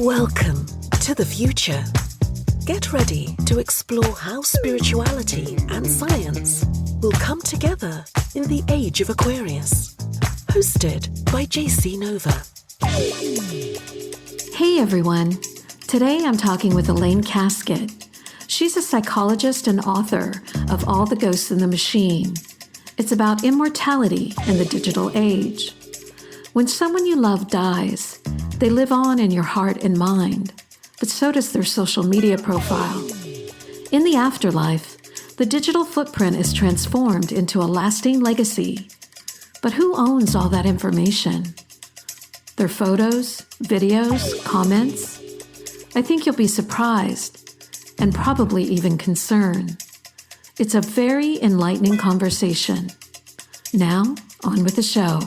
Welcome to the future. Get ready to explore how spirituality and science will come together in the age of Aquarius. Hosted by JC Nova. Hey everyone. Today I'm talking with Elaine Kasket. She's a psychologist and author of All the Ghosts in the Machine. It's about immortality in the digital age. When someone you love dies, they live on in your heart and mind, but so does their social media profile. In the afterlife, the digital footprint is transformed into a lasting legacy. But who owns all that information? Their photos, videos, comments? I think you'll be surprised, and probably even concerned. It's a very enlightening conversation. Now, on with the show.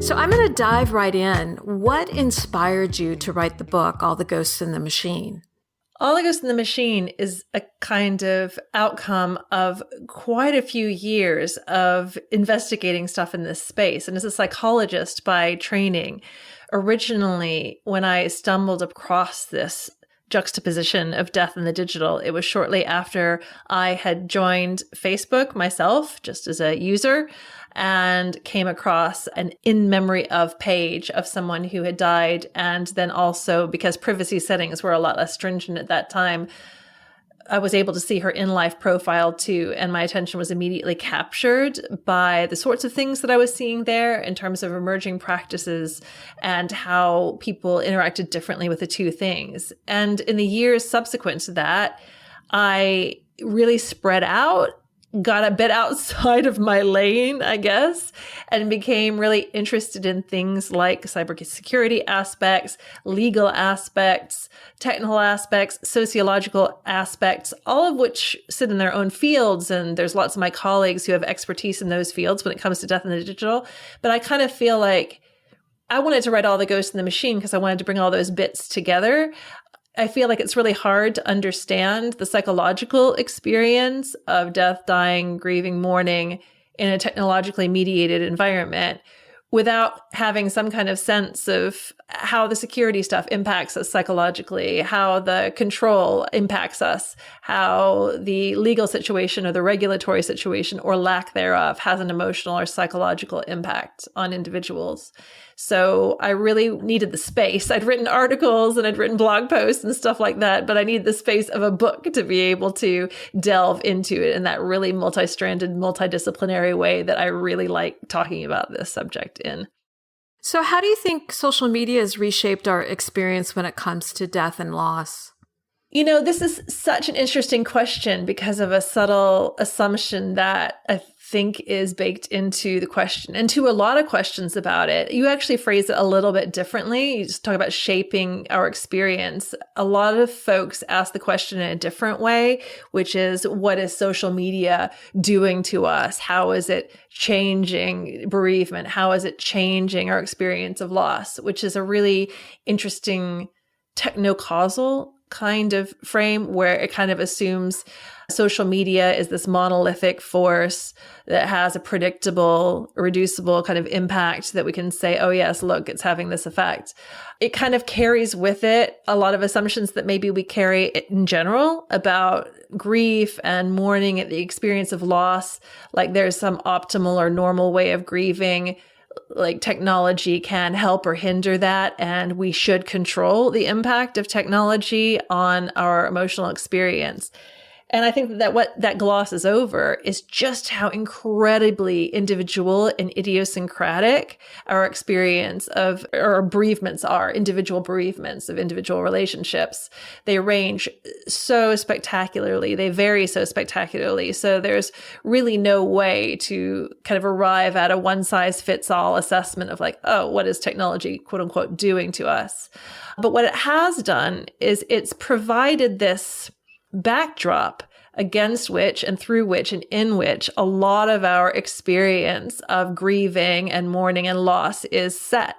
So I'm going to dive right in. What inspired you to write the book, All the Ghosts in the Machine? All the Ghosts in the Machine is a kind of outcome of quite a few years of investigating stuff in this space. And as a psychologist by training, originally, when I stumbled across this juxtaposition of death and the digital, it was shortly after I had joined Facebook myself, just as a user, and came across an in memory of page of someone who had died. And then also, because privacy settings were a lot less stringent at that time, I was able to see her in-life profile too. And my attention was immediately captured by the sorts of things that I was seeing there in terms of emerging practices and how people interacted differently with the two things. And in the years subsequent to that, I really spread out, got a bit outside of my lane, I guess, and became really interested in things like cybersecurity aspects, legal aspects, technical aspects, sociological aspects, all of which sit in their own fields. And there's lots of my colleagues who have expertise in those fields when it comes to death in the digital. But I kind of feel like I wanted to write All the Ghosts in the Machine because I wanted to bring all those bits together. I feel like it's really hard to understand the psychological experience of death, dying, grieving, mourning in a technologically mediated environment without having some kind of sense of how the security stuff impacts us psychologically, how the control impacts us, how the legal situation or the regulatory situation or lack thereof has an emotional or psychological impact on individuals. So I really needed the space. I'd written articles and I'd written blog posts and stuff like that, but I needed the space of a book to be able to delve into it in that really multi-stranded, multidisciplinary way that I really like talking about this subject in. So how do you think social media has reshaped our experience when it comes to death and loss? You know, this is such an interesting question because of a subtle assumption that I think is baked into the question and to a lot of questions about it. You actually phrase it a little bit differently. You just talk about shaping our experience. A lot of folks ask the question in a different way, which is, what is social media doing to us? How is it changing bereavement? How is it changing our experience of loss? Which is a really interesting techno-causal kind of frame where it kind of assumes social media is this monolithic force that has a predictable, reducible kind of impact that we can say, oh yes, look, it's having this effect. It kind of carries with it a lot of assumptions that maybe we carry in general about grief and mourning and the experience of loss. Like there's some optimal or normal way of grieving. Like technology can help or hinder that, and we should control the impact of technology on our emotional experience. And I think that what that glosses over is just how incredibly individual and idiosyncratic our experience of our bereavements are, individual bereavements of individual relationships. They range so spectacularly. They vary so spectacularly. So there's really no way to kind of arrive at a one-size-fits-all assessment of like, oh, what is technology, quote unquote, doing to us? But what it has done is it's provided this backdrop against which and through which and in which a lot of our experience of grieving and mourning and loss is set.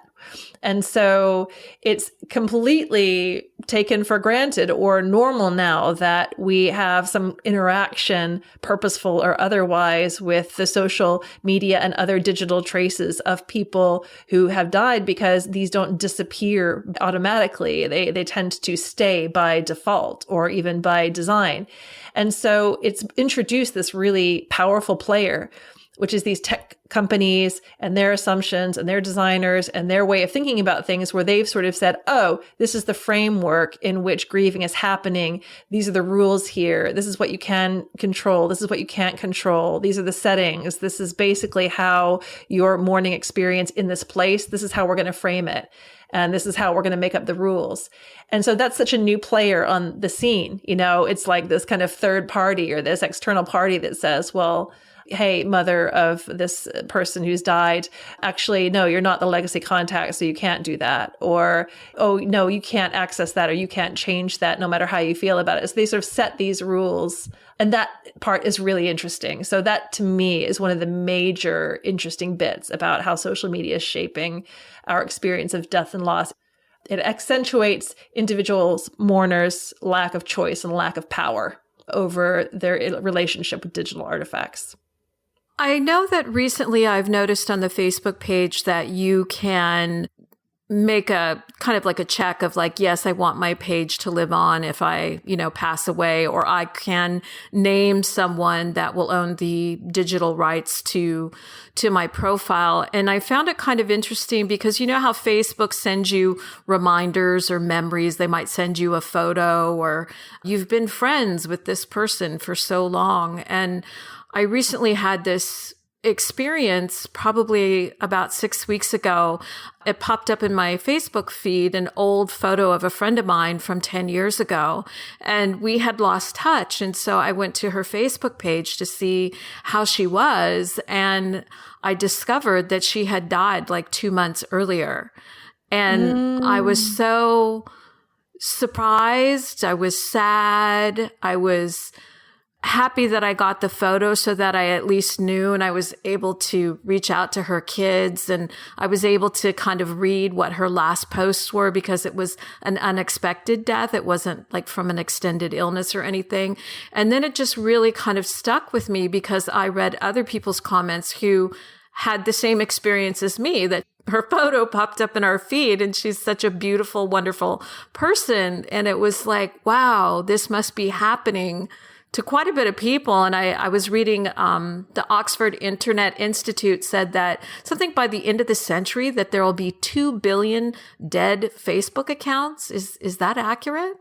And so it's completely taken for granted or normal now that we have some interaction, purposeful or otherwise, with the social media and other digital traces of people who have died, because these don't disappear automatically. They tend to stay by default or even by design. And so it's introduced this really powerful player, which is these tech companies and their assumptions and their designers and their way of thinking about things, where they've sort of said, oh, this is the framework in which grieving is happening. These are the rules here. This is what you can control. This is what you can't control. These are the settings. This is basically how your mourning experience in this place. This is how we're going to frame it. And this is how we're going to make up the rules. And so that's such a new player on the scene. You know, it's like this kind of third party or this external party that says, well, hey, mother of this person who's died, actually, no, you're not the legacy contact, so you can't do that. Or, oh, no, you can't access that, or you can't change that no matter how you feel about it. So they sort of set these rules. And that part is really interesting. So that, to me, is one of the major interesting bits about how social media is shaping our experience of death and loss. It accentuates individuals, mourners' lack of choice and lack of power over their relationship with digital artifacts. I know that recently I've noticed on the Facebook page that you can make a kind of like a check of like, yes, I want my page to live on if I, pass away, or I can name someone that will own the digital rights to my profile. And I found it kind of interesting because you know how Facebook sends you reminders or memories. They might send you a photo, or you've been friends with this person for so long. And I recently had this experience probably about 6 weeks ago. It popped up in my Facebook feed, an old photo of a friend of mine from 10 years ago, and we had lost touch. And so I went to her Facebook page to see how she was, and I discovered that she had died like 2 months earlier. And I was so surprised. I was sad. I was happy that I got the photo so that I at least knew, and I was able to reach out to her kids, and I was able to kind of read what her last posts were because it was an unexpected death. It wasn't like from an extended illness or anything. And then it just really kind of stuck with me because I read other people's comments who had the same experience as me, that her photo popped up in our feed and she's such a beautiful, wonderful person. And it was like, wow, this must be happening to quite a bit of people. And I was reading, the Oxford Internet Institute said that something by the end of the century that there will be 2 billion dead Facebook accounts. Is that accurate?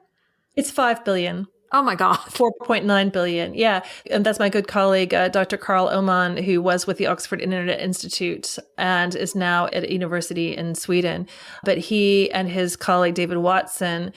It's 5 billion. Oh my God. 4.9 billion. Yeah. And that's my good colleague, Dr. Carl Oman, who was with the Oxford Internet Institute and is now at a university in Sweden. But he and his colleague, David Watson,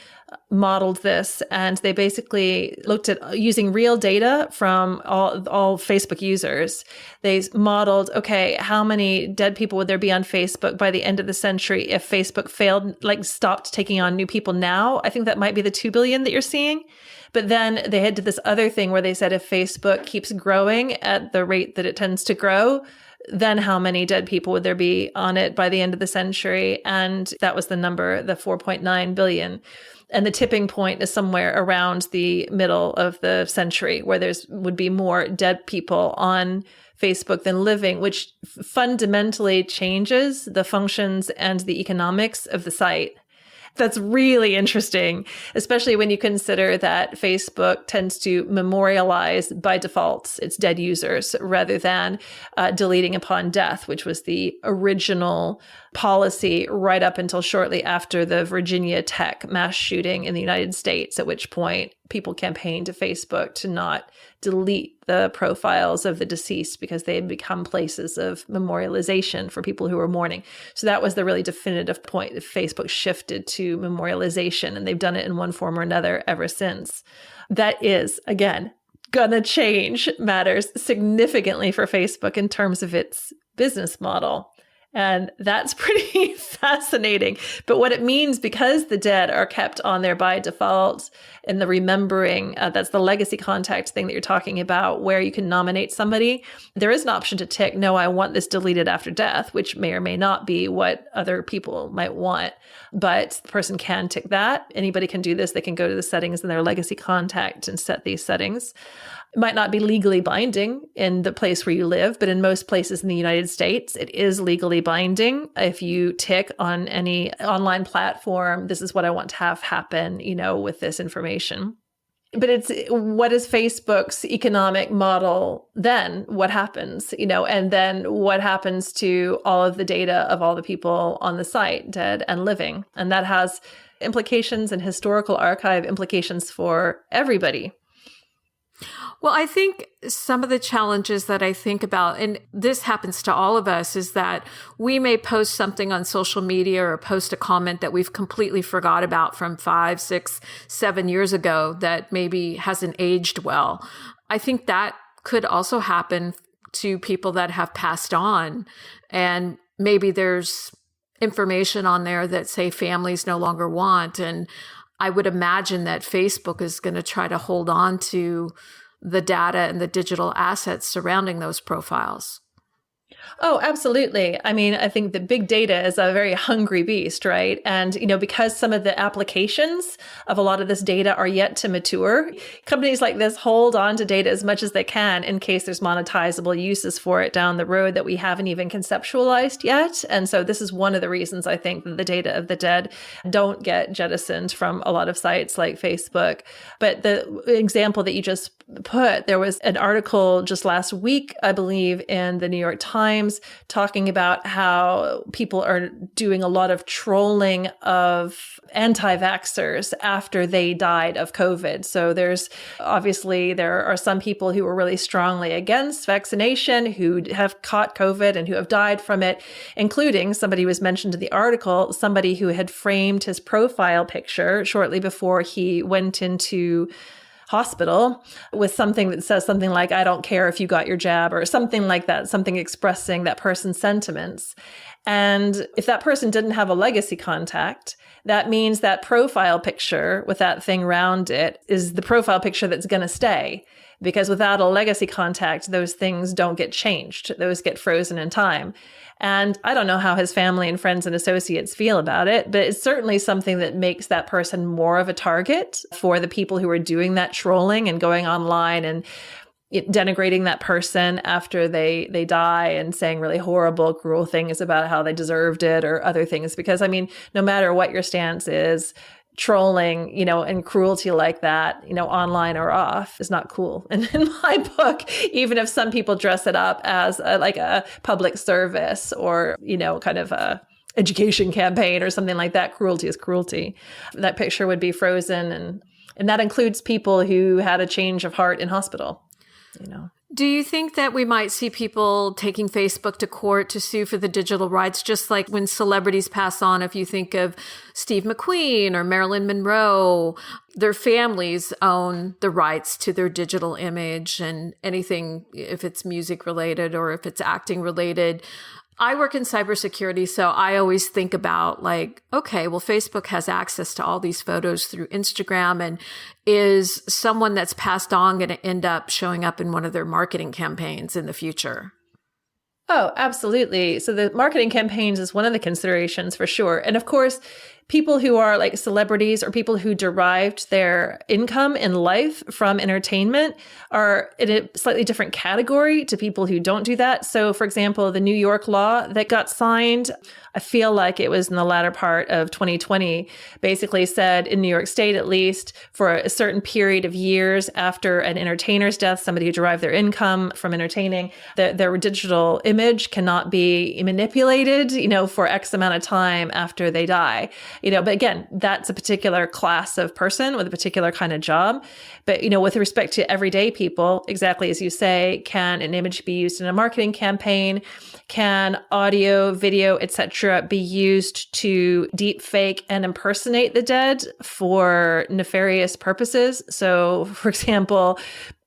modeled this, and they basically looked at using real data from all Facebook users. They modeled, okay, how many dead people would there be on Facebook by the end of the century if Facebook failed, like stopped taking on new people now? I think that might be the 2 billion that you're seeing. But then they had to this other thing where they said if Facebook keeps growing at the rate that it tends to grow, then how many dead people would there be on it by the end of the century? And that was the number, the 4.9 billion. And the tipping point is somewhere around the middle of the century, where would be more dead people on Facebook than living, which fundamentally changes the functions and the economics of the site. That's really interesting, especially when you consider that Facebook tends to memorialize by default its dead users rather than deleting upon death, which was the original policy right up until shortly after the Virginia Tech mass shooting in the United States, at which point people campaigned to Facebook to not delete the profiles of the deceased because they had become places of memorialization for people who were mourning. So that was the really definitive point that Facebook shifted to memorialization, and they've done it in one form or another ever since. That is, again, gonna change matters significantly for Facebook in terms of its business model. And that's pretty fascinating. But what it means, because the dead are kept on there by default, and the remembering, that's the legacy contact thing that you're talking about, where you can nominate somebody. There is an option to tick, no, I want this deleted after death, which may or may not be what other people might want. But the person can tick that. Anybody can do this. They can go to the settings in their legacy contact and set these settings. It might not be legally binding in the place where you live, but in most places in the United States, it is legally binding. If you tick on any online platform, this is what I want to have happen, with this information. But it's, what is Facebook's economic model then? What happens, and then what happens to all of the data of all the people on the site, dead and living? And that has implications and historical archive implications for everybody. Well, I think some of the challenges that I think about, and this happens to all of us, is that we may post something on social media or post a comment that we've completely forgot about from 5, 6, 7 years ago that maybe hasn't aged well. I think that could also happen to people that have passed on. And maybe there's information on there that, say, families no longer want. And I would imagine that Facebook is going to try to hold on to the data and the digital assets surrounding those profiles. Oh, absolutely. I mean, I think that big data is a very hungry beast, right? And, because some of the applications of a lot of this data are yet to mature, companies like this hold on to data as much as they can in case there's monetizable uses for it down the road that we haven't even conceptualized yet. And so this is one of the reasons I think that the data of the dead don't get jettisoned from a lot of sites like Facebook. But the example that you just put, there was an article just last week, I believe, in the New York Times talking about how people are doing a lot of trolling of anti-vaxxers after they died of COVID. So there are some people who are really strongly against vaccination, who have caught COVID and who have died from it, including, somebody was mentioned in the article, somebody who had framed his profile picture shortly before he went into hospital with something that says something like, I don't care if you got your jab, or something like that, something expressing that person's sentiments. And if that person didn't have a legacy contact, that means that profile picture with that thing around it is the profile picture that's going to stay. Because without a legacy contact, those things don't get changed. Those get frozen in time. And I don't know how his family and friends and associates feel about it, but it's certainly something that makes that person more of a target for the people who are doing that trolling and going online and denigrating that person after they die and saying really horrible, cruel things about how they deserved it or other things. Because, I mean, no matter what your stance is, trolling, and cruelty like that, online or off is not cool. And in my book, even if some people dress it up as a public service or, kind of a education campaign or something like that, cruelty is cruelty. That picture would be frozen. And that includes people who had a change of heart in hospital, Do you think that we might see people taking Facebook to court to sue for the digital rights, just like when celebrities pass on? If you think of Steve McQueen or Marilyn Monroe, their families own the rights to their digital image and anything, if it's music related or if it's acting related. I work in cybersecurity, so I always think about okay, well, Facebook has access to all these photos through Instagram, and is someone that's passed on going to end up showing up in one of their marketing campaigns in the future? Oh, absolutely. So the marketing campaigns is one of the considerations for sure. And of course, people who are like celebrities or people who derived their income in life from entertainment are in a slightly different category to people who don't do that. So for example, the New York law that got signed, I feel like it was in the latter part of 2020, basically said in New York State, at least for a certain period of years after an entertainer's death, somebody who derived their income from entertaining, that their digital image cannot be manipulated, for X amount of time after they die. But again, that's a particular class of person with a particular kind of job. But, with respect to everyday people, exactly as you say, can an image be used in a marketing campaign? Can audio, video, etc. be used to deep fake and impersonate the dead for nefarious purposes? So, for example,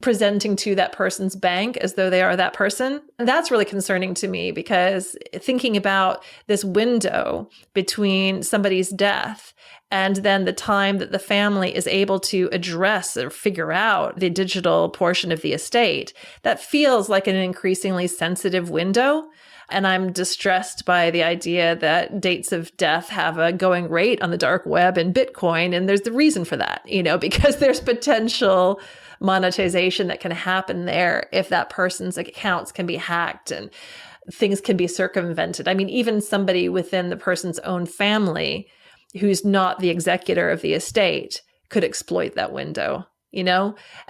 presenting to that person's bank as though they are that person. And that's really concerning to me, because thinking about this window between somebody's death and then the time that the family is able to address or figure out the digital portion of the estate, that feels like an increasingly sensitive window. And I'm distressed by the idea that dates of death have a going rate on the dark web and Bitcoin. And there's the reason for that, because there's potential monetization that can happen there if that person's accounts can be hacked and things can be circumvented. I mean, even somebody within the person's own family who's not the executor of the estate could exploit that window,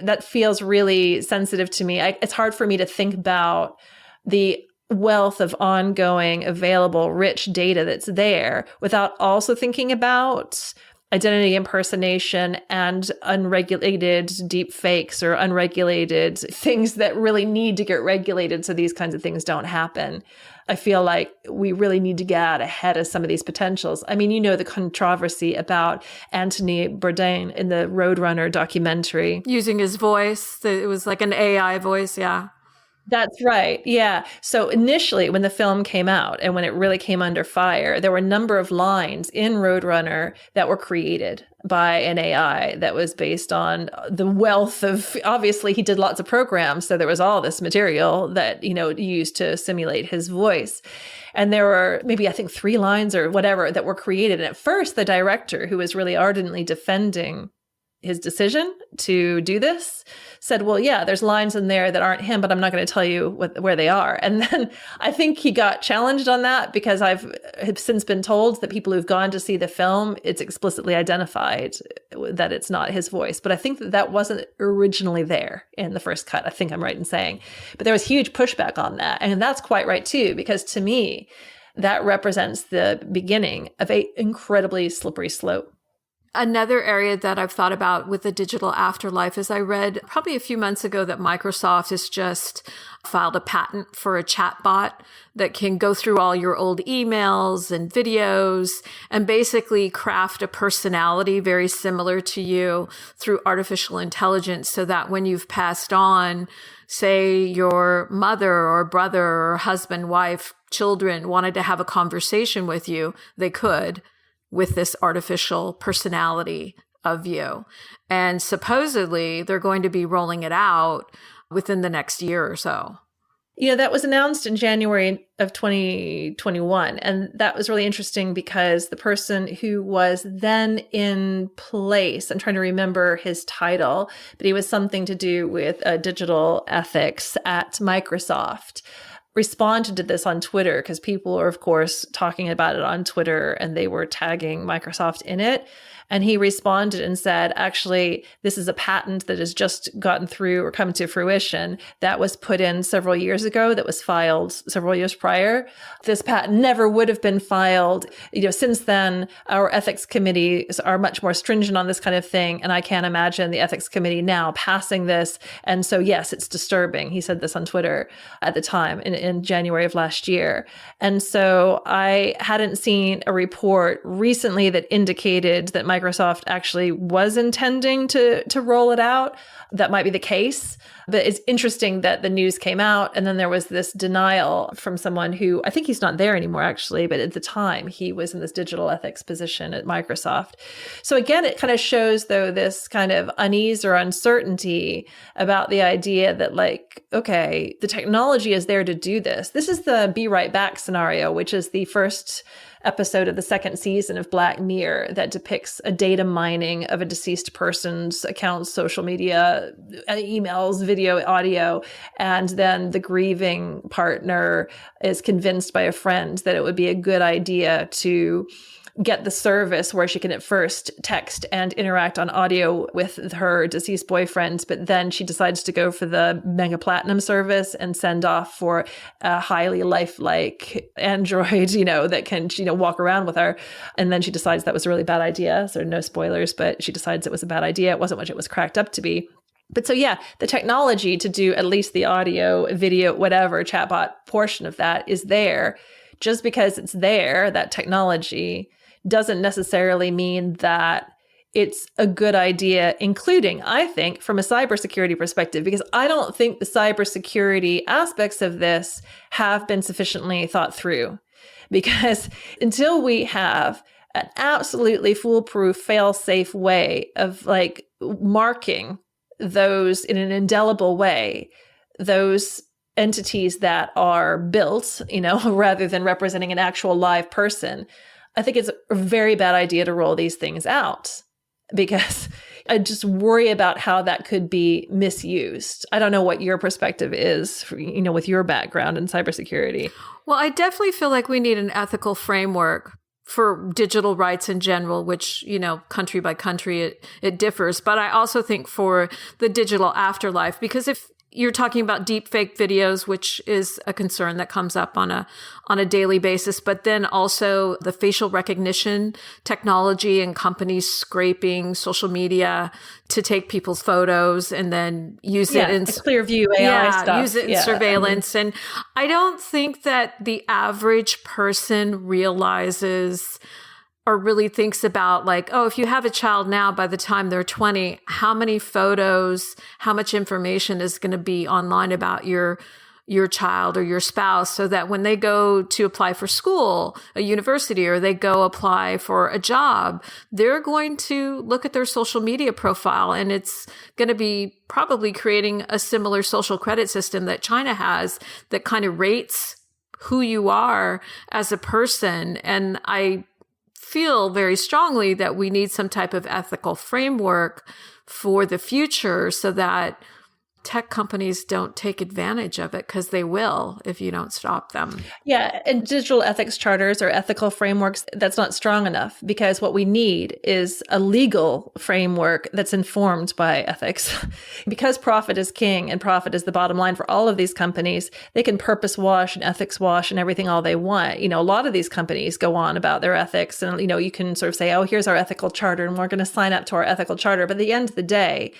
That feels really sensitive to me. It's hard for me to think about the wealth of ongoing, available, rich data that's there without also thinking about identity impersonation and unregulated deep fakes or unregulated things that really need to get regulated so these kinds of things don't happen. I feel like we really need to get out ahead of some of these potentials. I mean, the controversy about Anthony Bourdain in the Roadrunner documentary. Using his voice. It was like an AI voice, yeah. That's right. Yeah. So initially, when the film came out and when it really came under fire, there were a number of lines in Roadrunner that were created by an AI that was based on the wealth of, obviously, he did lots of programs. So there was all this material that, used to simulate his voice. And there were maybe, I think, 3 lines or whatever that were created. And at first, the director, who was really ardently defending his decision to do this, said, well, yeah, there's lines in there that aren't him, but I'm not going to tell you where they are. And then I think he got challenged on that, because have since been told that people who've gone to see the film, it's explicitly identified that it's not his voice. But I think that wasn't originally there in the first cut. I think I'm right in saying. But there was huge pushback on that. And that's quite right, too, because to me, that represents the beginning of an incredibly slippery slope. Another area that I've thought about with the digital afterlife is I read probably a few months ago that Microsoft has just filed a patent for a chatbot that can go through all your old emails and videos and basically craft a personality very similar to you through artificial intelligence, so that when you've passed on, say your mother or brother or husband, wife, children wanted to have a conversation with you, they could, with this artificial personality of you. And supposedly they're going to be rolling it out within the next year or so. That was announced in January of 2021. And that was really interesting because the person who was then in place, I'm trying to remember his title, but he was something to do with digital ethics at Microsoft, responded to this on Twitter, because people are, of course, talking about it on Twitter and they were tagging Microsoft in it. And he responded and said, actually, this is a patent that has just gotten through or come to fruition that was put in several years ago, that was filed several years prior. This patent never would have been filed. Since then, our ethics committees are much more stringent on this kind of thing. And I can't imagine the ethics committee now passing this. And so, yes, it's disturbing. He said this on Twitter at the time in January of last year. And so I hadn't seen a report recently that indicated that Microsoft actually was intending to roll it out. That might be the case, but it's interesting that the news came out and then there was this denial from someone who, I think he's not there anymore actually, but at the time he was in this digital ethics position at Microsoft. So again, it kind of shows though this kind of unease or uncertainty about the idea that okay, the technology is there to do this. This is the Be Right Back scenario, which is the first episode of the second season of Black Mirror that depicts a data mining of a deceased person's accounts, social media, emails, video, audio, and then the grieving partner is convinced by a friend that it would be a good idea to get the service where she can at first text and interact on audio with her deceased boyfriend, but then she decides to go for the mega platinum service and send off for a highly lifelike android, that can, walk around with her. And then she decides that was a really bad idea. So no spoilers, but she decides it was a bad idea. It wasn't what it was cracked up to be. But so, yeah, the technology to do at least the audio, video, whatever chatbot portion of that is there. Just because it's there, that technology doesn't necessarily mean that it's a good idea, including, I think, from a cybersecurity perspective, because I don't think the cybersecurity aspects of this have been sufficiently thought through. Because until we have an absolutely foolproof, fail-safe way of like marking those in an indelible way, those entities that are built, rather than representing an actual live person, I think it's a very bad idea to roll these things out, because I just worry about how that could be misused. I don't know what your perspective is, with your background in cybersecurity. Well, I definitely feel like we need an ethical framework for digital rights in general, which, country by country, it differs. But I also think for the digital afterlife, because if you're talking about deep fake videos, which is a concern that comes up on a daily basis, but then also the facial recognition technology and companies scraping social media to take people's photos and then use it in clear view AI stuff. Use it in surveillance. And I don't think that the average person realizes or really thinks about like, oh, if you have a child now, by the time they're 20, how many photos, how much information is going to be online about your child or your spouse, so that when they go to apply for school, a university, or they go apply for a job, they're going to look at their social media profile, and it's going to be probably creating a similar social credit system that China has that kind of rates who you are as a person. And I feel very strongly that we need some type of ethical framework for the future so that tech companies don't take advantage of it, because they will if you don't stop them. Yeah. And digital ethics charters or ethical frameworks, that's not strong enough, because what we need is a legal framework that's informed by ethics. Because profit is king and profit is the bottom line for all of these companies, they can purpose wash and ethics wash and everything all they want. A lot of these companies go on about their ethics, and, you can sort of say, oh, here's our ethical charter and we're going to sign up to our ethical charter. But at the end of the day,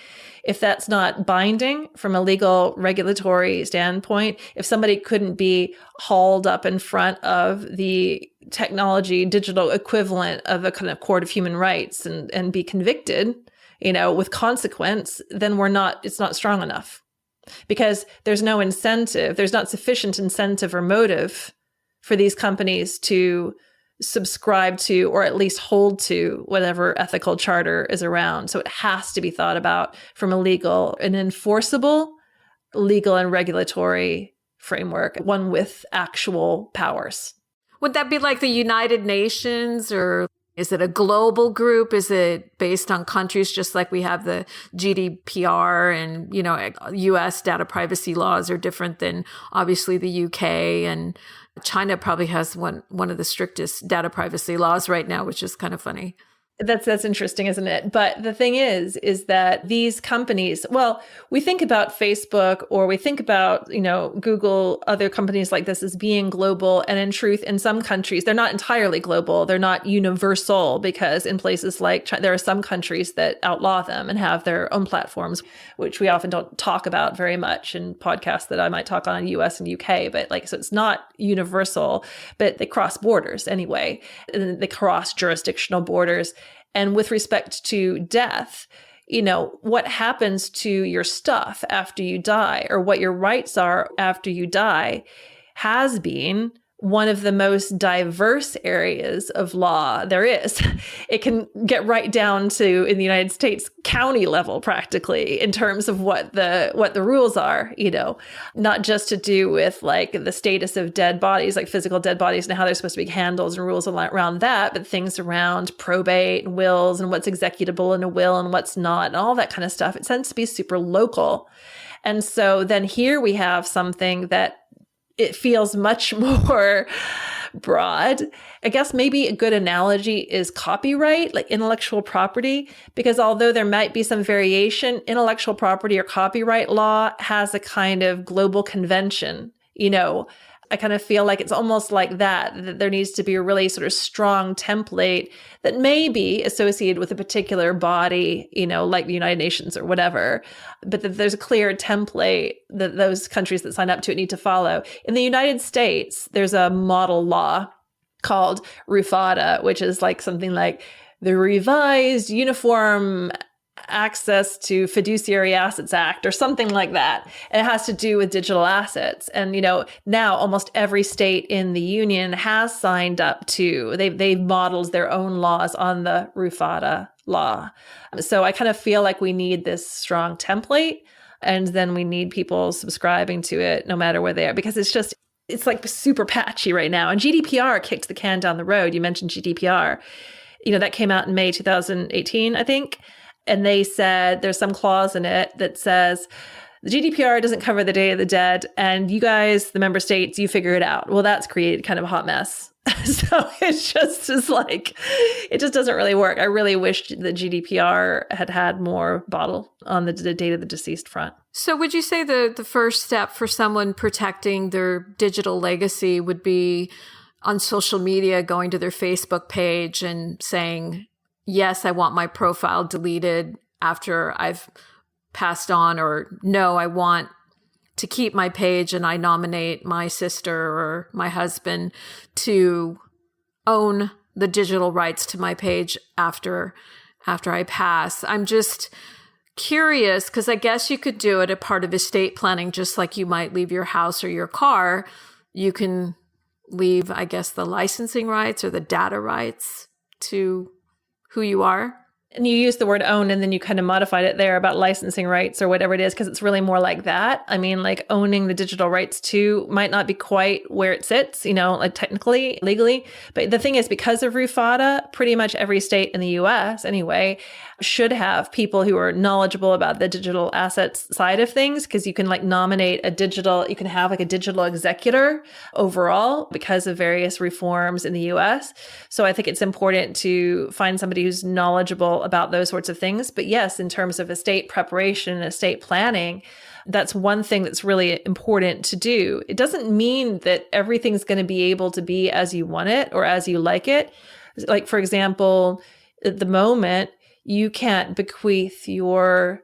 if that's not binding from a legal regulatory standpoint, if somebody couldn't be hauled up in front of the technology digital equivalent of a kind of court of human rights and be convicted, with consequence, then it's not strong enough, because there's no incentive. There's not sufficient incentive or motive for these companies to subscribe to, or at least hold to, whatever ethical charter is around. So it has to be thought about from an enforceable legal and regulatory framework, one with actual powers. Would that be like the United Nations, or is it a global group? Is it based on countries, just like we have the GDPR and, US data privacy laws are different than obviously the UK, and China probably has one of the strictest data privacy laws right now, which is kind of funny. That's interesting, isn't it? But the thing is that these companies, well, we think about Facebook, or we think about, Google, other companies like this as being global. And in truth, in some countries, they're not entirely global. They're not universal, because in places like China, there are some countries that outlaw them and have their own platforms, which we often don't talk about very much in podcasts that I might talk on in US and UK. But so it's not universal, but they cross borders anyway. And they cross jurisdictional borders. And with respect to death, what happens to your stuff after you die, or what your rights are after you die, has been one of the most diverse areas of law there is. It can get right down to, in the United States, county level practically, in terms of what the rules are, not just to do with like the status of dead bodies, like physical dead bodies, and how they're supposed to be handled and rules around that, but things around probate and wills and what's executable in a will and what's not, and all that kind of stuff. It tends to be super local. And so then here we have something that it feels much more broad. I guess maybe a good analogy is copyright, like intellectual property, because although there might be some variation, intellectual property or copyright law has a kind of global convention. I kind of feel like it's almost like that there needs to be a really sort of strong template that may be associated with a particular body, like the United Nations or whatever, but that there's a clear template that those countries that sign up to it need to follow. In the United States, there's a model law called RUFADA, which is like something like the revised Uniform Access to Fiduciary Assets Act or something like that. And it has to do with digital assets. And, now almost every state in the union has signed up to, they've modeled their own laws on the RUFADA law. So I kind of feel like we need this strong template, and then we need people subscribing to it no matter where they are, because it's like super patchy right now. And GDPR kicked the can down the road. You mentioned GDPR. That came out in May 2018, I think. And they said there's some clause in it that says the GDPR doesn't cover the Day of the Dead, and you guys, the member states, you figure it out. Well, that's created kind of a hot mess. So it just doesn't really work. I really wish that GDPR had more bottle on the date of the deceased front. So would you say the first step for someone protecting their digital legacy would be on social media, going to their Facebook page and saying, yes, I want my profile deleted after I've passed on, or no, I want to keep my page and I nominate my sister or my husband to own the digital rights to my page after I pass? I'm just curious, because I guess you could do it as part of estate planning, just like you might leave your house or your car. You can leave, I guess, the licensing rights or the data rights to who you are. And you use the word own, and then you kind of modified it there about licensing rights or whatever it is, because it's really more like that. I mean, like owning the digital rights too might not be quite where it sits, like technically, legally. But the thing is, because of RUFADA, pretty much every state in the US anyway should have people who are knowledgeable about the digital assets side of things, because you can nominate you can have a digital executor overall because of various reforms in the US. So I think it's important to find somebody who's knowledgeable about those sorts of things. But yes, in terms of estate preparation and estate planning, that's one thing that's really important to do. It doesn't mean that everything's going to be able to be as you want it or as you like it. Like, for example, at the moment, you can't bequeath your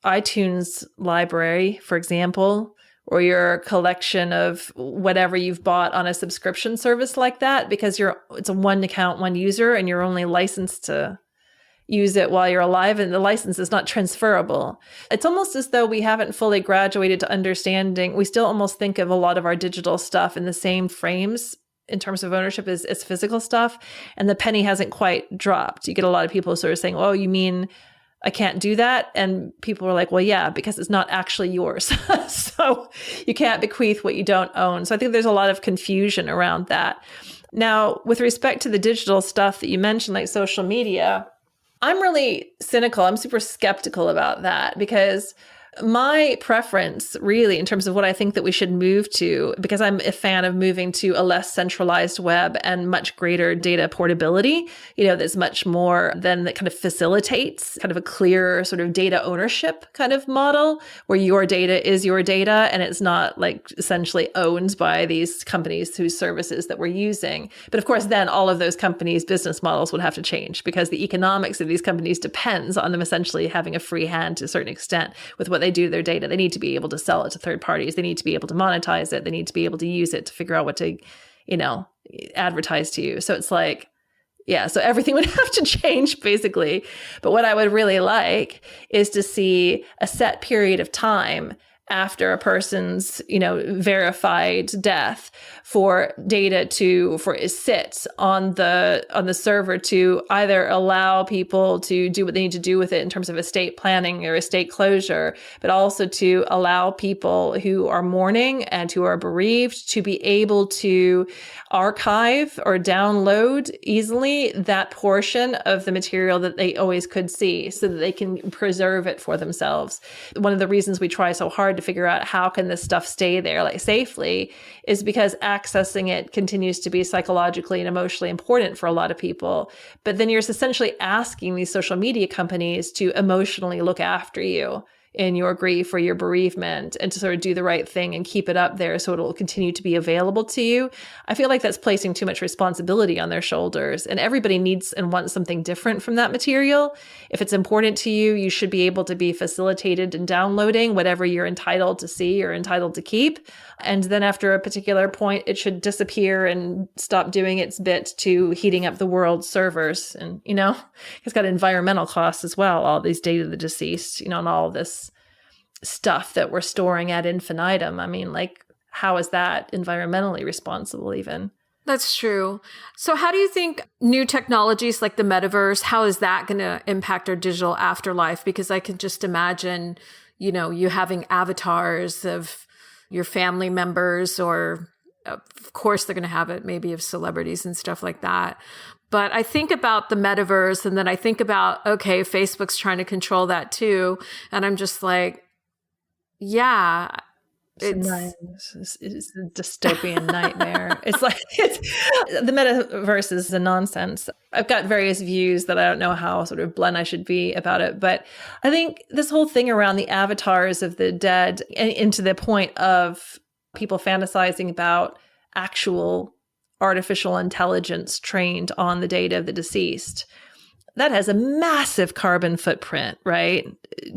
iTunes library, for example, or your collection of whatever you've bought on a subscription service like that, because it's a one account, one user, and you're only licensed to use it while you're alive, and the license is not transferable. It's almost as though we haven't fully graduated to understanding. We still almost think of a lot of our digital stuff in the same frames in terms of ownership as physical stuff, and the penny hasn't quite dropped. You get a lot of people sort of saying, oh, you mean I can't do that? And people are like, well, yeah, because it's not actually yours. So you can't bequeath what you don't own. So I think there's a lot of confusion around that. Now, with respect to the digital stuff that you mentioned, like social media, I'm really cynical. I'm super skeptical about that, because my preference really in terms of what I think that we should move to, because I'm a fan of moving to a less centralized web and much greater data portability, that's much more than that kind of facilitates kind of a clear sort of data ownership kind of model where your data is your data and it's not essentially owned by these companies whose services that we're using. But of course, then all of those companies' business models would have to change, because the economics of these companies depends on them essentially having a free hand to a certain extent with what they do to their data. They need to be able to sell it to third parties. They need to be able to monetize it. They need to be able to use it to figure out what to, advertise to you. So it's so everything would have to change basically. But what I would really like is to see a set period of time after a person's, verified death for data for it sits on the server to either allow people to do what they need to do with it in terms of estate planning or estate closure, but also to allow people who are mourning and who are bereaved to be able to archive or download easily that portion of the material that they always could see, so that they can preserve it for themselves. One of the reasons we try so hard to figure out how can this stuff stay there safely is because accessing it continues to be psychologically and emotionally important for a lot of people. But then you're essentially asking these social media companies to emotionally look after you. in your grief or your bereavement, and to sort of do the right thing and keep it up there so it'll continue to be available to you. I feel like that's placing too much responsibility on their shoulders, and everybody needs and wants something different from that material. If it's important to you, you should be able to be facilitated in downloading whatever you're entitled to see or entitled to keep. And then after a particular point, it should disappear and stop doing its bit to heating up the world's servers. And, it's got environmental costs as well, all these data of the deceased, and all this stuff that we're storing ad infinitum. I mean, like, how is that environmentally responsible even? That's true. So how do you think new technologies like the metaverse, how is that going to impact our digital afterlife? Because I can just imagine, you having avatars of your family members, or of course they're going to have it maybe of celebrities and stuff like that. But I think about the metaverse, and then I think about, okay, Facebook's trying to control that too. And I'm just like, yeah, it's a dystopian nightmare. It's like, the metaverse is a nonsense. I've got various views that I don't know how sort of blunt I should be about it. But I think this whole thing around the avatars of the dead, and to the point of people fantasizing about actual artificial intelligence trained on the data of the deceased, that has a massive carbon footprint, right?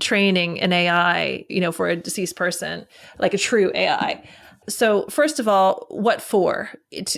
Training an AI, for a deceased person, like a true AI. So first of all, what for?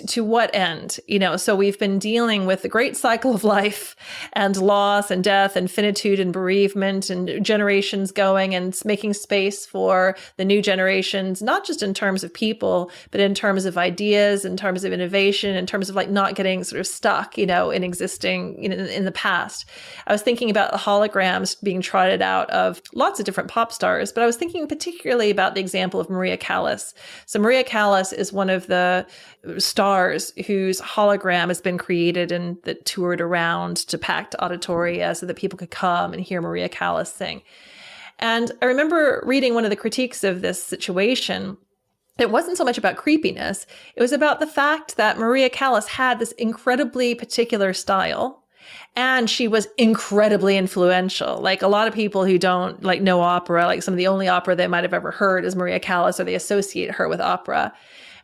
To what end? So we've been dealing with the great cycle of life and loss and death and finitude and bereavement and generations going and making space for the new generations, not just in terms of people, but in terms of ideas, in terms of innovation, in terms of like not getting sort of stuck, in existing, in the past. I was thinking about the holograms being trotted out of lots of different pop stars, but I was thinking particularly about the example of Maria Callas. So Maria Callas is one of the stars whose hologram has been created and that toured around to packed auditoria so that people could come and hear Maria Callas sing. And I remember reading one of the critiques of this situation. It wasn't so much about creepiness. It was about the fact that Maria Callas had this incredibly particular style. And she was incredibly influential. Like a lot of people who don't know opera, like some of the only opera they might have ever heard is Maria Callas, or they associate her with opera.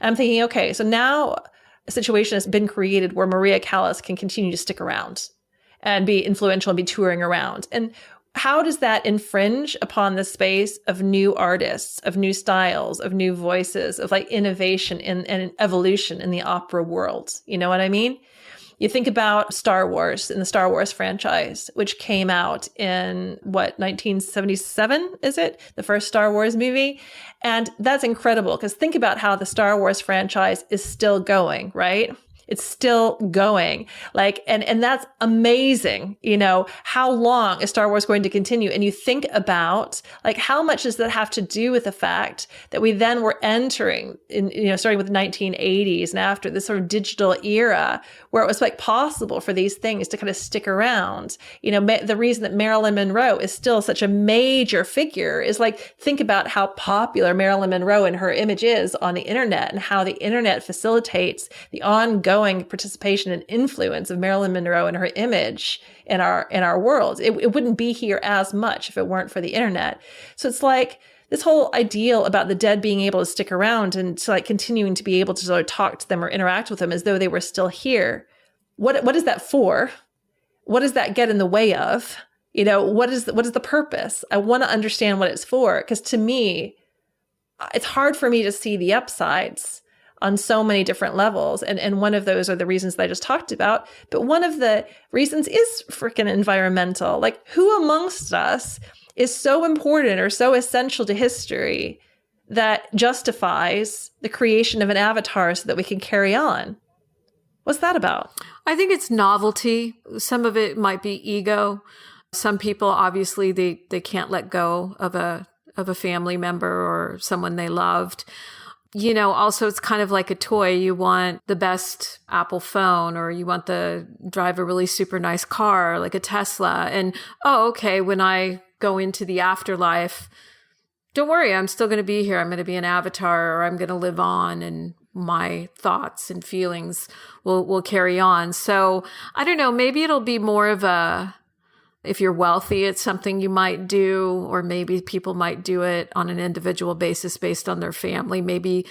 And I'm thinking, okay, so now a situation has been created where Maria Callas can continue to stick around and be influential and be touring around. And how does that infringe upon the space of new artists, of new styles, of new voices, of innovation and evolution in the opera world? You know what I mean? You think about Star Wars and the Star Wars franchise, which came out in 1977, is it? The first Star Wars movie. And that's incredible because think about how the Star Wars franchise is still going, right? It's still going. And that's amazing. How long is Star Wars going to continue? And you think about how much does that have to do with the fact that we then were entering in, starting with the 1980s and after this sort of digital era where it was possible for these things to kind of stick around. The reason that Marilyn Monroe is still such a major figure is think about how popular Marilyn Monroe and her image is on the internet, and how the internet facilitates the ongoing participation and influence of Marilyn Monroe and her image in our world. It wouldn't be here as much if it weren't for the internet. So it's this whole ideal about the dead being able to stick around and to continuing to be able to sort of talk to them or interact with them as though they were still here. What is that for? What does that get in the way of? What is the purpose? I want to understand what it's for, because to me, it's hard for me to see the upsides on so many different levels. And one of those are the reasons that I just talked about. But one of the reasons is freaking environmental. Who amongst us is so important or so essential to history that justifies the creation of an avatar so that we can carry on? What's that about? I think it's novelty. Some of it might be ego. Some people, obviously, they can't let go of a family member or someone they loved. Also it's kind of like a toy. You want the best Apple phone, or you want to drive a really super nice car, like a Tesla. And, okay, when I go into the afterlife, don't worry, I'm still going to be here. I'm going to be an avatar, or I'm going to live on, and my thoughts and feelings will carry on. So I don't know, maybe it'll be more of a If you're wealthy, it's something you might do, or maybe people might do it on an individual basis based on their family. Maybe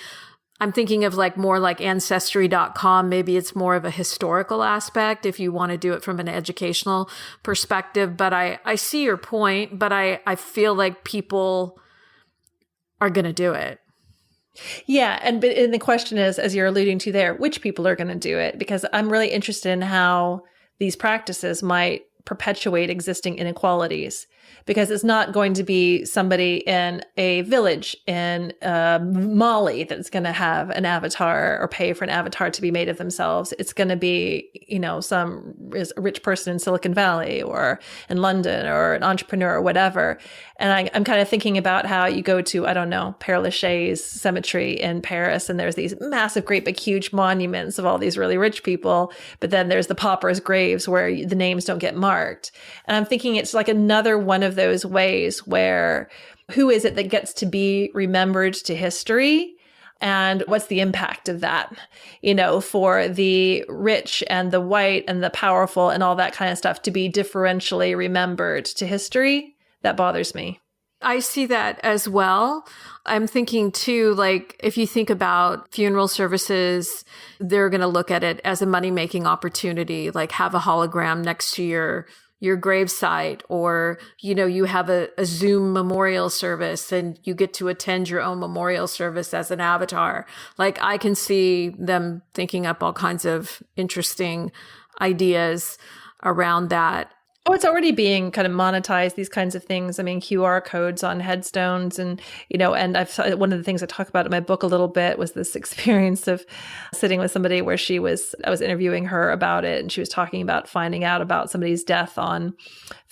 I'm thinking of like more like ancestry.com. Maybe it's more of a historical aspect if you want to do it from an educational perspective. But I see your point, but I feel like people are going to do it. Yeah. And the question is, as you're alluding to there, which people are going to do it? Because I'm really interested in how these practices might perpetuate existing inequalities, because it's not going to be somebody in a village in Mali that's going to have an avatar or pay for an avatar to be made of themselves. It's going to be, some rich person in Silicon Valley or in London or an entrepreneur or whatever. And I'm kind of thinking about how you go to, I don't know, Père Lachaise cemetery in Paris, and there's these massive, great, big, huge monuments of all these really rich people. But then there's the paupers' graves where the names don't get marked. And I'm thinking it's like another one of those ways where who is it that gets to be remembered to history? And what's the impact of that, for the rich and the white and the powerful and all that kind of stuff to be differentially remembered to history? That bothers me. I see that as well. I'm thinking too, like if you think about funeral services, they're going to look at it as a money-making opportunity, like have a hologram next to your gravesite, or, you have a Zoom memorial service and you get to attend your own memorial service as an avatar. Like I can see them thinking up all kinds of interesting ideas around that. Oh, it's already being kind of monetized, these kinds of things. I mean, QR codes on headstones and, and one of the things I talk about in my book a little bit was this experience of sitting with somebody where I was interviewing her about it, and she was talking about finding out about somebody's death on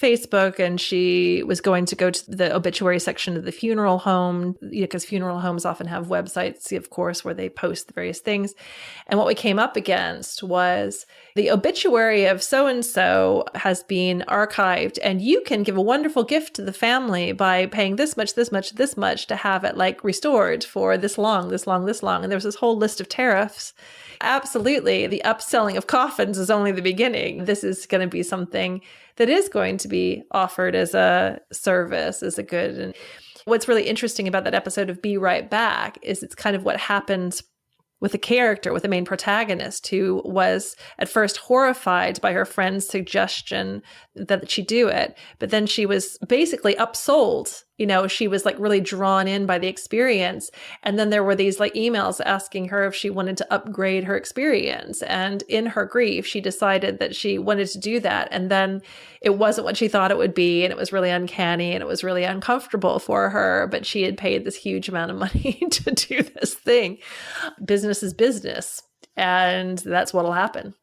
Facebook, and she was going to go to the obituary section of the funeral home, because funeral homes often have websites, of course, where they post the various things. And what we came up against was the obituary of so-and-so has been archived, and you can give a wonderful gift to the family by paying this much, this much, this much to have it like restored for this long, this long, this long. And there was this whole list of tariffs. Absolutely. The upselling of coffins is only the beginning. This is going to be something that is going to be offered as a service, as a good. And what's really interesting about that episode of Be Right Back is it's kind of what happens with the character, with the main protagonist, who was at first horrified by her friend's suggestion that she do it. But then she was basically upsold. She was like really drawn in by the experience. And then there were these like emails asking her if she wanted to upgrade her experience. And in her grief, she decided that she wanted to do that. And then it wasn't what she thought it would be. And it was really uncanny and it was really uncomfortable for her. But she had paid this huge amount of money to do this thing. Business is business. And that's what'll happen.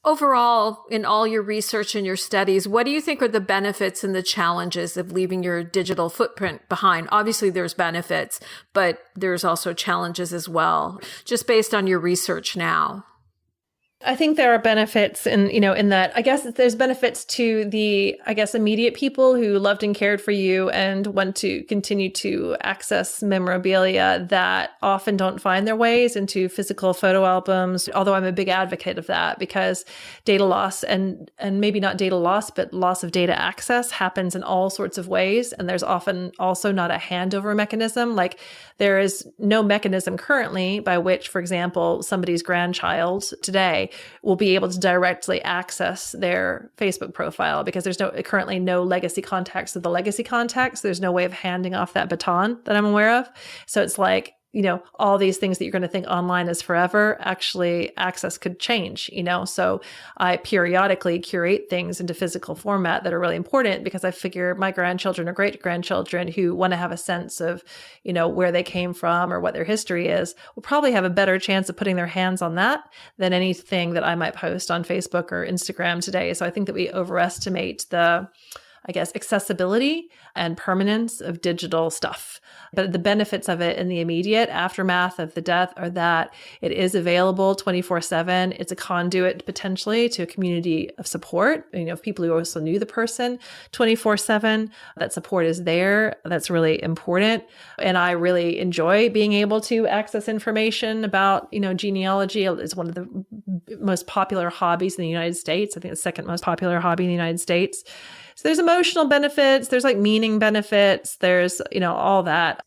Overall, in all your research and your studies, what do you think are the benefits and the challenges of leaving your digital footprint behind? Obviously, there's benefits, but there's also challenges as well, just based on your research now. I think there are benefits in that, I guess there's benefits to the, immediate people who loved and cared for you and want to continue to access memorabilia that often don't find their ways into physical photo albums. Although I'm a big advocate of that, because data loss and maybe not data loss, but loss of data access happens in all sorts of ways. And there's often also not a handover mechanism. Like there is no mechanism currently by which, for example, somebody's grandchild today will be able to directly access their Facebook profile, because there's currently no legacy contacts of the legacy contacts. There's no way of handing off that baton that I'm aware of. So it's like, all these things that you're going to think online is forever, actually access could change, So I periodically curate things into physical format that are really important, because I figure my grandchildren or great grandchildren who want to have a sense of, where they came from or what their history is, will probably have a better chance of putting their hands on that than anything that I might post on Facebook or Instagram today. So I think that we overestimate the accessibility and permanence of digital stuff. But the benefits of it in the immediate aftermath of the death are that it is available 24/7. It's a conduit potentially to a community of support, of people who also knew the person 24/7. That support is there. That's really important. And I really enjoy being able to access information about, genealogy. It's one of the most popular hobbies in the United States. I think the second most popular hobby in the United States. So there's emotional benefits, there's like meaning benefits, there's, all that.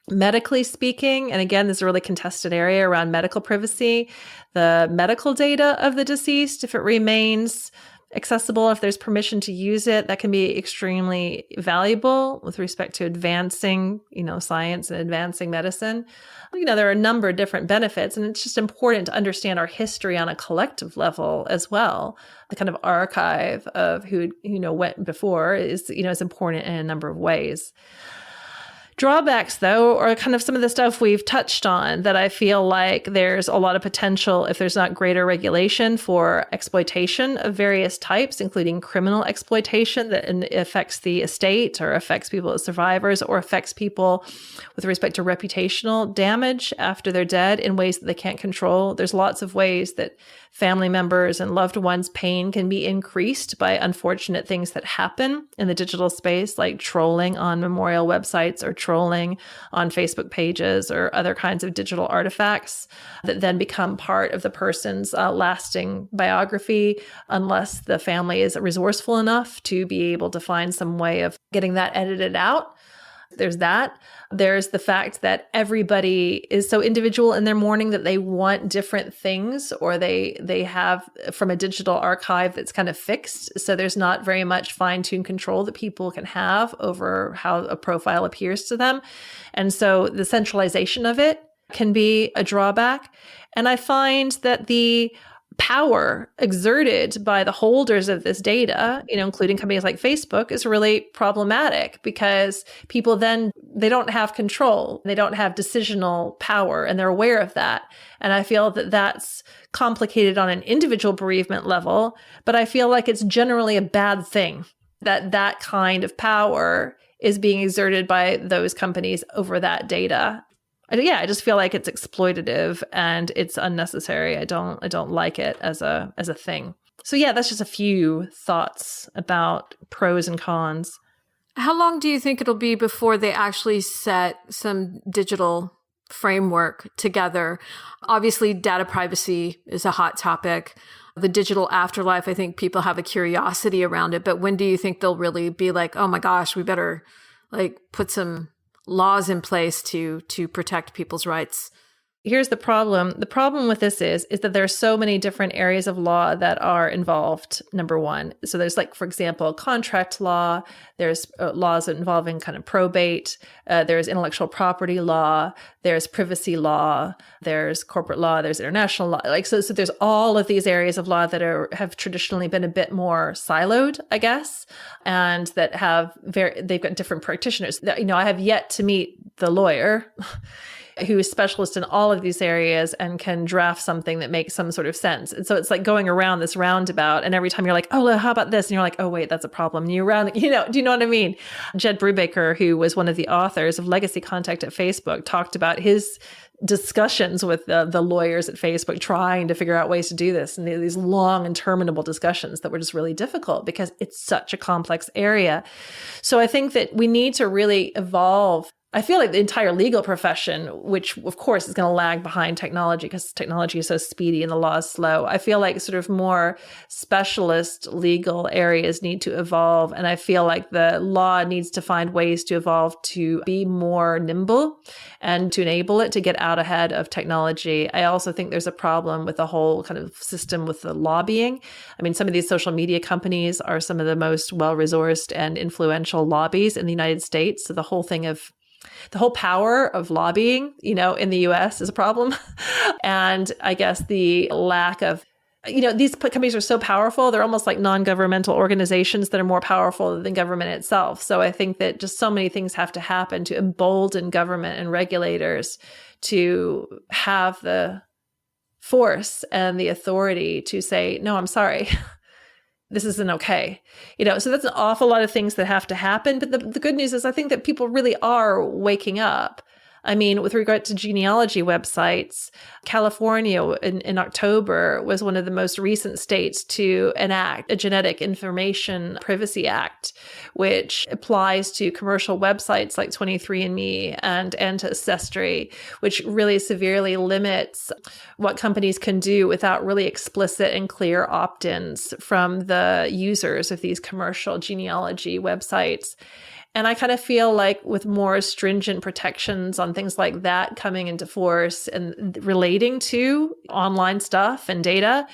Medically speaking, and again, this is a really contested area around medical privacy, the medical data of the deceased, if it remains accessible, if there's permission to use it, that can be extremely valuable with respect to advancing, science and advancing medicine. There are a number of different benefits, and it's just important to understand our history on a collective level as well. The kind of archive of who went before is important in a number of ways. Drawbacks, though, are kind of some of the stuff we've touched on that I feel like there's a lot of potential if there's not greater regulation for exploitation of various types, including criminal exploitation that affects the estate or affects people as survivors or affects people with respect to reputational damage after they're dead in ways that they can't control. There's lots of ways that family members and loved ones' pain can be increased by unfortunate things that happen in the digital space, like trolling on memorial websites or trolling on Facebook pages or other kinds of digital artifacts that then become part of the person's lasting biography, unless the family is resourceful enough to be able to find some way of getting that edited out. There's that. There's the fact that everybody is so individual in their mourning that they want different things, or they have from a digital archive that's kind of fixed. So there's not very much fine-tuned control that people can have over how a profile appears to them. And so the centralization of it can be a drawback. And I find that the power exerted by the holders of this data, including companies like Facebook, is really problematic because people then, they don't have control. They don't have decisional power, and they're aware of that. And I feel that that's complicated on an individual bereavement level, but I feel like it's generally a bad thing that that kind of power is being exerted by those companies over that data. I just feel like it's exploitative and it's unnecessary. I don't like it as a thing. So that's just a few thoughts about pros and cons. How long do you think it'll be before they actually set some digital framework together? Obviously, data privacy is a hot topic. The digital afterlife, I think people have a curiosity around it, but when do you think they'll really be like, oh my gosh, we better put some laws in place to protect people's rights? Here's the problem. The problem with this is that there are so many different areas of law that are involved, number one. So there's for example, contract law, there's laws involving kind of probate, there's intellectual property law, there's privacy law, there's corporate law, there's international law. So there's all of these areas of law that have traditionally been a bit more siloed, I guess, and that they've got different practitioners. I have yet to meet the lawyer who is specialist in all of these areas and can draft something that makes some sort of sense. And so it's like going around this roundabout, and every time you're like, oh, how about this? And you're like, oh, wait, that's a problem. And you do you know what I mean? Jed Brubaker, who was one of the authors of Legacy Contact at Facebook, talked about his discussions with the lawyers at Facebook trying to figure out ways to do this. And these long interminable discussions that were just really difficult because it's such a complex area. So I think that we need to really evolve. I feel like the entire legal profession, which of course is going to lag behind technology because technology is so speedy and the law is slow. I feel like sort of more specialist legal areas need to evolve. And I feel like the law needs to find ways to evolve to be more nimble and to enable it to get out ahead of technology. I also think there's a problem with the whole kind of system with the lobbying. I mean, some of these social media companies are some of the most well-resourced and influential lobbies in the United States. So the whole power of lobbying, in the US is a problem. And I guess the lack of, these companies are so powerful. They're almost like non-governmental organizations that are more powerful than government itself. So I think that just so many things have to happen to embolden government and regulators to have the force and the authority to say, no, I'm sorry. This isn't okay. So that's an awful lot of things that have to happen. But the good news is I think that people really are waking up. I mean, with regard to genealogy websites, California in October was one of the most recent states to enact a Genetic Information Privacy Act, which applies to commercial websites like 23andMe and Ancestry, which really severely limits what companies can do without really explicit and clear opt-ins from the users of these commercial genealogy websites. And I kind of feel like with more stringent protections on things like that coming into force and relating to online stuff and data,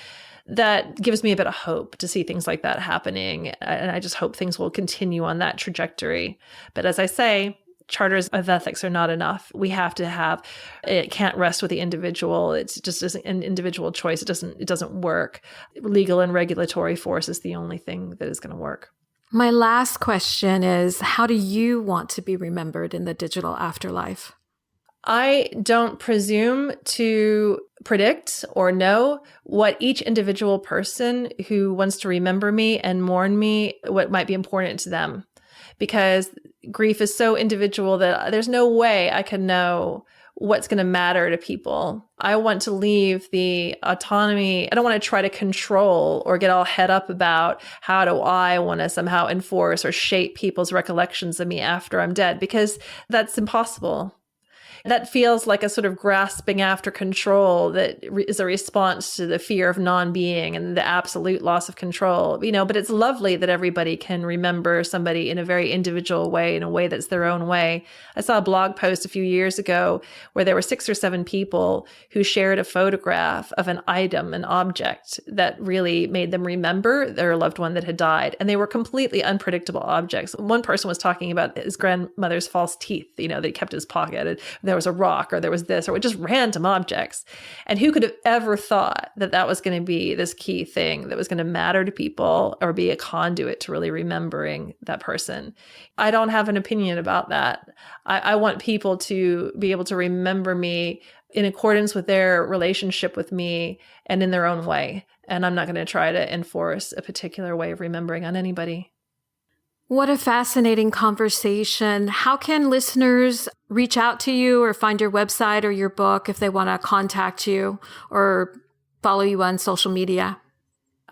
that gives me a bit of hope to see things like that happening. And I just hope things will continue on that trajectory. But as I say, charters of ethics are not enough. We have to have, it can't rest with the individual. It's just an individual choice. It doesn't work. Legal and regulatory force is the only thing that is going to work. My last question is, how do you want to be remembered in the digital afterlife? I don't presume to predict or know what each individual person who wants to remember me and mourn me, what might be important to them. Because grief is so individual that there's no way I can know what's going to matter to people. I want to leave the autonomy. I don't want to try to control or get all head up about how do I want to somehow enforce or shape people's recollections of me after I'm dead, because that's impossible. That feels like a sort of grasping after control that is a response to the fear of non-being and the absolute loss of control, but it's lovely that everybody can remember somebody in a very individual way, in a way that's their own way. I saw a blog post a few years ago where there were 6 or 7 people who shared a photograph of an item, an object that really made them remember their loved one that had died. And they were completely unpredictable objects. One person was talking about his grandmother's false teeth, that he kept in his pocket. There was a rock or there was this or just random objects. And who could have ever thought that that was going to be this key thing that was going to matter to people or be a conduit to really remembering that person? I don't have an opinion about that. I want people to be able to remember me in accordance with their relationship with me and in their own way. And I'm not going to try to enforce a particular way of remembering on anybody. What a fascinating conversation. How can listeners reach out to you or find your website or your book if they want to contact you or follow you on social media?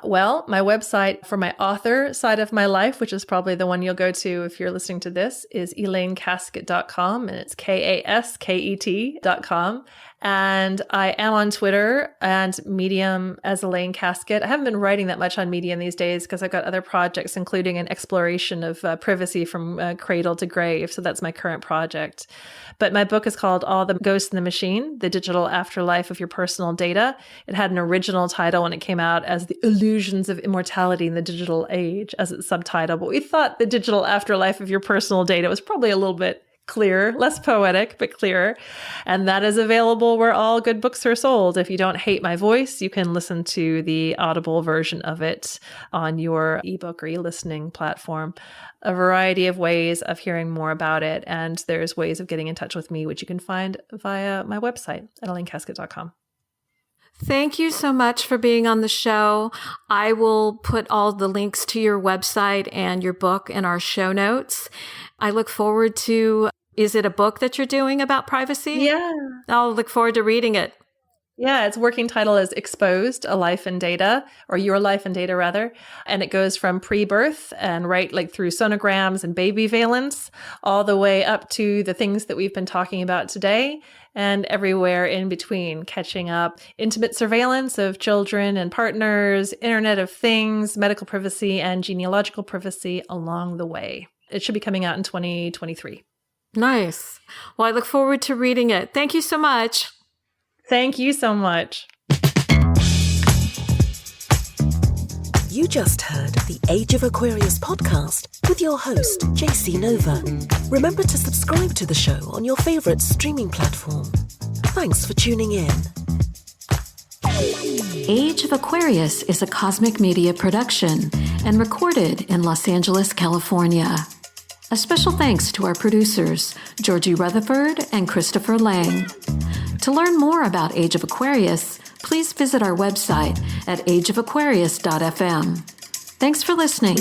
Well, my website for my author side of my life, which is probably the one you'll go to if you're listening to this, is ElaineKasket.com, and it's KASKET.com. And I am on Twitter and Medium as Elaine Kasket. I haven't been writing that much on Medium these days because I've got other projects, including an exploration of privacy from cradle to grave. So that's my current project. But my book is called All the Ghosts in the Machine, The Digital Afterlife of Your Personal Data. It had an original title when it came out as The Illusions of Immortality in the Digital Age as its subtitle. But we thought The Digital Afterlife of Your Personal Data was probably a little bit clearer, less poetic, but clearer. And that is available where all good books are sold. If you don't hate my voice, you can listen to the Audible version of it on your ebook or e-listening platform. A variety of ways of hearing more about it. And there's ways of getting in touch with me, which you can find via my website at ElaineKasket.com. Thank you so much for being on the show. I will put all the links to your website and your book in our show notes. I look forward to, is it a book that you're doing about privacy? Yeah. I'll look forward to reading it. Yeah, its working title is Exposed, A Life in Data, or Your Life in Data, rather. And it goes from pre-birth and right like through sonograms and baby valence, all the way up to the things that we've been talking about today and everywhere in between, catching up intimate surveillance of children and partners, Internet of Things, medical privacy, and genealogical privacy along the way. It should be coming out in 2023. Nice. Well, I look forward to reading it. Thank you so much. Thank you so much. You just heard the Age of Aquarius podcast with your host, JC Nova. Remember to subscribe to the show on your favorite streaming platform. Thanks for tuning in. Age of Aquarius is a cosmic media production and recorded in Los Angeles, California. A special thanks to our producers, Georgie Rutherford and Christopher Lang. To learn more about Age of Aquarius, please visit our website at ageofaquarius.fm. Thanks for listening.